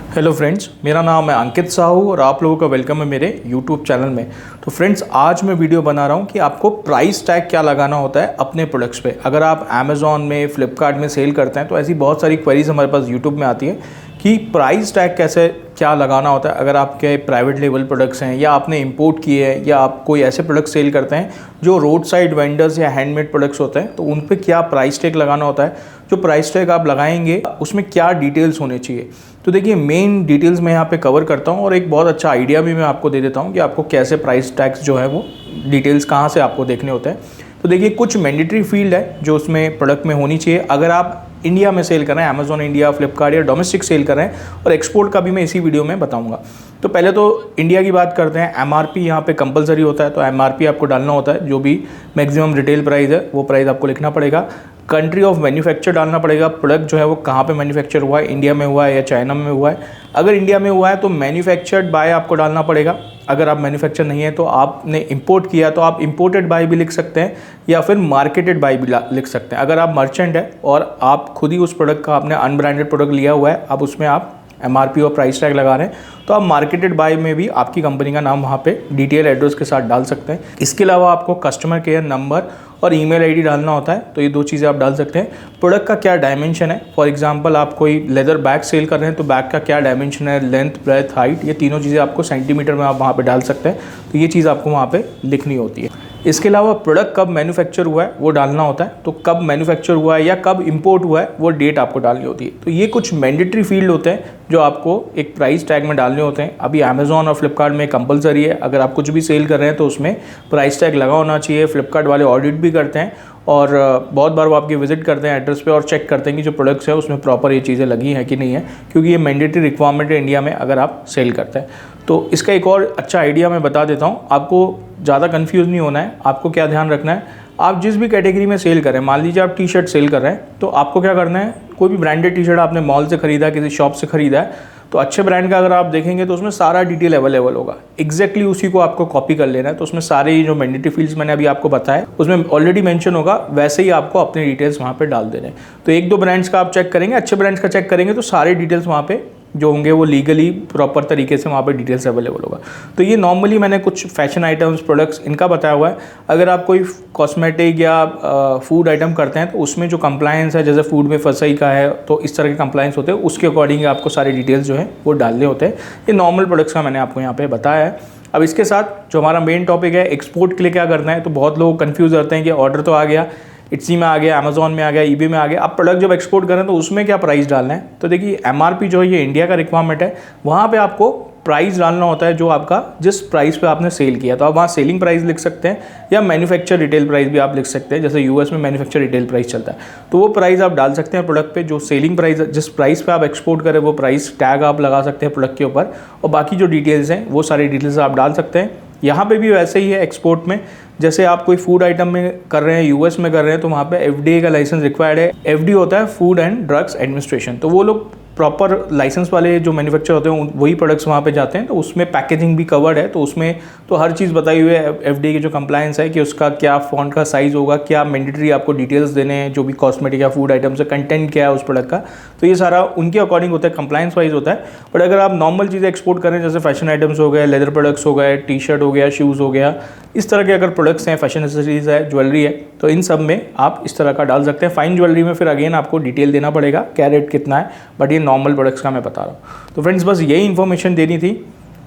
Hello friends, मेरा नाम है अंकित साहू और आप लोगों का वेलकम है मेरे यूट्यूब चैनल में। तो फ्रेंड्स, आज मैं वीडियो बना रहा हूँ कि आपको प्राइस टैग क्या लगाना होता है अपने प्रोडक्ट्स पे। अगर आप अमेज़ॉन में, फ्लिपकार्ट में सेल करते हैं तो ऐसी बहुत सारी क्वेरीज हमारे पास यूट्यूब में आती है कि प्राइस टैग कैसे क्या लगाना होता है। अगर आपके प्राइवेट लेवल प्रोडक्ट्स हैं या आपने इंपोर्ट किए हैं या आप कोई ऐसे प्रोडक्ट्स सेल करते हैं जो रोड साइड वेंडर्स या हैंडमेड प्रोडक्ट्स होते हैं, तो उन पे क्या प्राइस टैग लगाना होता है। जो प्राइस टैग आप लगाएंगे उसमें क्या डिटेल्स होने चाहिए। तो देखिए, मेन डिटेल्स मैं यहाँ पे कवर करता हूँ और एक बहुत अच्छा आइडिया भी मैं आपको दे देता हूँ कि आपको कैसे प्राइस टैग्स जो है वो डिटेल्स कहाँ से आपको देखने होते हैं। तो देखिए, कुछ मैंडेटरी फील्ड है जो उसमें प्रोडक्ट में होनी चाहिए। अगर आप इंडिया में सेल कर रहे हैं, अमेज़ॉन इंडिया, फ्लिपकार्ट या डोमेस्टिक सेल कर रहे हैं, और एक्सपोर्ट का भी मैं इसी वीडियो में बताऊंगा। तो पहले तो इंडिया की बात करते हैं। एमआरपी यहाँ पे कंपलसरी होता है, तो एमआरपी आपको डालना होता है। जो भी मैक्सिमम रिटेल प्राइस है वो प्राइस आपको लिखना पड़ेगा। कंट्री ऑफ मैन्युफैक्चर डालना पड़ेगा, प्रोडक्ट जो है वो कहाँ पे मैन्युफैक्चर हुआ है, इंडिया में हुआ है या चाइना में हुआ है। अगर इंडिया में हुआ है तो मैन्युफैक्चर्ड बाय आपको डालना पड़ेगा। अगर आप मैन्युफैक्चर नहीं है तो आपने इंपोर्ट किया तो आप इंपोर्टेड बाय भी लिख सकते हैं या फिर मार्केटेड बाय भी लिख सकते हैं। अगर आप मर्चेंट है और आप खुद ही उस प्रोडक्ट का आपने अनब्रांडेड प्रोडक्ट लिया हुआ है, अब उसमें आप एमआरपी और प्राइस टैग लगा रहे हैं, तो आप मार्केटेड बाय में भी आपकी कंपनी का नाम वहाँ पे डिटेल एड्रेस के साथ डाल सकते हैं। इसके अलावा आपको कस्टमर केयर नंबर और ईमेल आईडी डालना होता है। तो ये दो चीज़ें आप डाल सकते हैं। प्रोडक्ट का क्या डायमेंशन है, फॉर एग्जांपल आप कोई लेदर बैग सेल कर रहे हैं तो बैग का क्या डायमेंशन है, लेंथ, ब्रेथ, हाइट, ये तीनों चीज़ें आपको सेंटीमीटर में आप वहाँ पे डाल सकते हैं। तो ये चीज़ आपको वहाँ पे लिखनी होती है। इसके अलावा प्रोडक्ट कब मैन्युफैक्चर हुआ है वो डालना होता है। तो कब मैन्युफैक्चर हुआ है या कब इंपोर्ट हुआ है वो डेट आपको डालनी होती है। तो ये कुछ मैंडेटरी फील्ड होते हैं जो आपको एक प्राइस टैग में डालने होते हैं। अभी अमेज़ॉन और फ्लिपकार्ट में कंपलसरी है, अगर आप कुछ भी सेल कर रहे हैं तो उसमें प्राइस टैग लगा होना चाहिए। फ्लिपकार्ट वाले ऑडिट भी करते हैं और बहुत बार वो आपकी विजिट करते हैं एड्रेस पे और चेक करते हैं कि जो प्रोडक्ट्स है उसमें प्रॉपर ये चीज़ें लगी हैं कि नहीं है, क्योंकि ये मैंडेटरी रिक्वायरमेंट है इंडिया में अगर आप सेल करते हैं। तो इसका एक और अच्छा आइडिया मैं बता देता हूँ, आपको ज़्यादा कंफ्यूज नहीं होना है। आपको क्या ध्यान रखना है, आप जिस भी कैटेगरी में सेल करें, मान लीजिए आप टी शर्ट सेल कर रहे हैं, तो आपको क्या करना है, कोई भी ब्रांडेड टी शर्ट आपने मॉल से खरीदा, किसी शॉप से खरीदा है, तो अच्छे ब्रांड का अगर आप देखेंगे तो उसमें सारा डिटेल अवेलेबल होगा। एग्जैक्टली उसी को आपको कॉपी कर लेना है। तो उसमें सारे जो मैंडेटरी फील्ड्स मैंने अभी आपको बताया उसमें ऑलरेडी मेंशन होगा, वैसे ही आपको अपने डिटेल्स वहाँ पे डाल देने। तो एक दो ब्रांड्स का आप चेक करेंगे, अच्छे ब्रांड्स का चेक करेंगे तो सारे डिटेल्स वहाँ पे जो होंगे वो लीगली प्रॉपर तरीके से वहाँ पे डिटेल्स अवेलेबल होगा। तो ये नॉर्मली मैंने कुछ फैशन आइटम्स, प्रोडक्ट्स इनका बताया हुआ है। अगर आप कोई कॉस्मेटिक या फूड आइटम करते हैं तो उसमें जो कंप्लायंस है, जैसे फूड में फसई का है तो इस तरह के कंप्लायंस होते हैं, उसके अकॉर्डिंग आपको सारे डिटेल्स जो है वो डालने होते हैं। ये नॉर्मल प्रोडक्ट्स का मैंने आपको यहाँ पे बताया है। अब इसके साथ जो हमारा मेन टॉपिक है, एक्सपोर्ट के लिए क्या करना है। तो बहुत लोग कन्फ्यूज़ रहते हैं कि ऑर्डर तो आ गया, इट्सी में आ गया, अमेज़ॉन में आ गया, ईबे में आ गया, अब प्रोडक्ट जब एक्सपोर्ट करें तो उसमें क्या प्राइस डालना है। तो देखिए, एमआरपी जो है ये इंडिया का रिक्वायरमेंट है, वहाँ पे आपको प्राइस डालना होता है जो आपका जिस प्राइस पे आपने सेल किया। तो आप वहाँ सेलिंग प्राइस लिख सकते हैं या मैन्युफैक्चर रिटेल प्राइस भी आप लिख सकते हैं। जैसे यूएस में मैन्युफैक्चर रिटेल प्राइस चलता है तो वो प्राइस आप डाल सकते हैं प्रोडक्ट पे। जो सेलिंग प्राइस, जिस प्राइस पे आप एक्सपोर्ट करें वो प्राइस टैग आप लगा सकते हैं प्रोडक्ट के ऊपर, और बाकी जो डिटेल्स हैं वो सारी डिटेल्स आप डाल सकते हैं। यहाँ पे भी वैसे ही है एक्सपोर्ट में, जैसे आप कोई फूड आइटम में कर रहे हैं, यूएस में कर रहे हैं, तो वहाँ पे एफडीए का लाइसेंस रिक्वायर्ड है। एफडीए होता है फूड एंड ड्रग्स एडमिनिस्ट्रेशन। तो वो लोग प्रॉपर लाइसेंस वाले जो मैन्युफैक्चर होते हैं वही प्रोडक्ट्स वहाँ पे जाते हैं। तो उसमें पैकेजिंग भी कवर्ड है, तो उसमें तो हर चीज़ बताई हुई है। एफडीए की जो कंप्लायंस है कि उसका क्या फॉन्ट का साइज़ होगा, क्या मैंडेटरी आपको डिटेल्स देने हैं, जो भी कॉस्मेटिक या फूड आइटम्स है, कंटेंट क्या है उस प्रोडक्ट का, तो ये सारा उनके अकॉर्डिंग होता है, कंप्लायंस वाइज होता है। बट अगर आप नॉर्मल चीज़ें एक्सपोर्ट करें, जैसे फैशन आइटम्स हो गए, लेदर प्रोडक्ट्स हो गए, टी शर्ट हो गया, शूज़ हो गया, इस तरह के अगर प्रोडक्ट्स हैं, फैशन एक्सेसरीज है, ज्वेलरी है, तो इन सब में आप इस तरह का डाल सकते हैं। फाइन ज्वेलरी में फिर अगेन आपको डिटेल देना पड़ेगा, क्या रेट कितना है, बट ये नॉर्मल प्रोडक्ट्स का मैं बता रहा हूँ। तो फ्रेंड्स, बस यही इन्फॉर्मेशन देनी थी।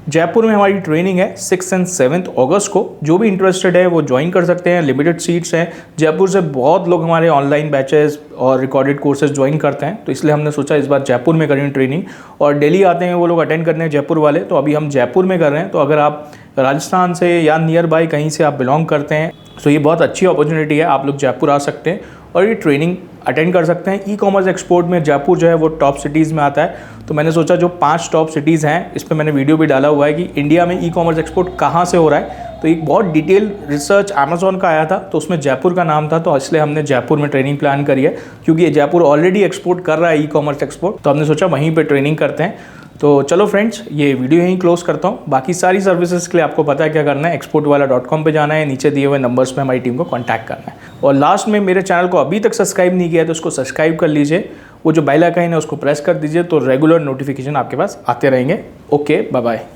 जयपुर में हमारी ट्रेनिंग है 6 और 7 अगस्त को। जो भी इंटरेस्टेड है वो ज्वाइन कर सकते हैं, लिमिटेड सीट्स हैं। जयपुर से बहुत लोग हमारे ऑनलाइन बैचेस और रिकॉर्डेड कोर्सेज ज्वाइन करते हैं, तो इसलिए हमने सोचा इस बार जयपुर में करें ट्रेनिंग। और दिल्ली आते हैं वो लोग अटेंड करने जयपुर वाले, तो अभी हम जयपुर में कर रहे हैं। तो अगर आप राजस्थान से या नियर बाय कहीं से आप बिलोंग करते हैं तो ये बहुत अच्छी अपॉर्चुनिटी है, आप लोग जयपुर आ सकते हैं और ये ट्रेनिंग अटेंड कर सकते हैं। ई कॉमर्स एक्सपोर्ट में जयपुर जो है वो टॉप सिटीज़ में आता है। तो मैंने सोचा जो 5 टॉप सिटीज़ हैं, इस पर मैंने वीडियो भी डाला हुआ है कि इंडिया में ई कॉमर्स एक्सपोर्ट कहाँ से हो रहा है। तो एक बहुत डिटेल रिसर्च अमेज़ॉन का आया था, तो उसमें जयपुर का नाम था, तो इसलिए हमने जयपुर में ट्रेनिंग प्लान करी है। क्योंकि ये जयपुर ऑलरेडी एक्सपोर्ट कर रहा है ई कॉमर्स एक्सपोर्ट, तो हमने सोचा वहीं पर ट्रेनिंग करते हैं। तो चलो फ्रेंड्स, ये वीडियो यहीं क्लोज करता हूँ। बाकी सारी सर्विसेज के लिए आपको पता है क्या करना है, exportwala.com पे जाना है, नीचे दिए हुए नंबर्स पे हमारी टीम को कांटेक्ट करना है। और लास्ट में, मेरे चैनल को अभी तक सब्सक्राइब नहीं किया है तो उसको सब्सक्राइब कर लीजिए वो जो बेल आइकन है उसको प्रेस कर दीजिए, तो रेगुलर नोटिफिकेशन आपके पास आते रहेंगे। Okay, bye bye.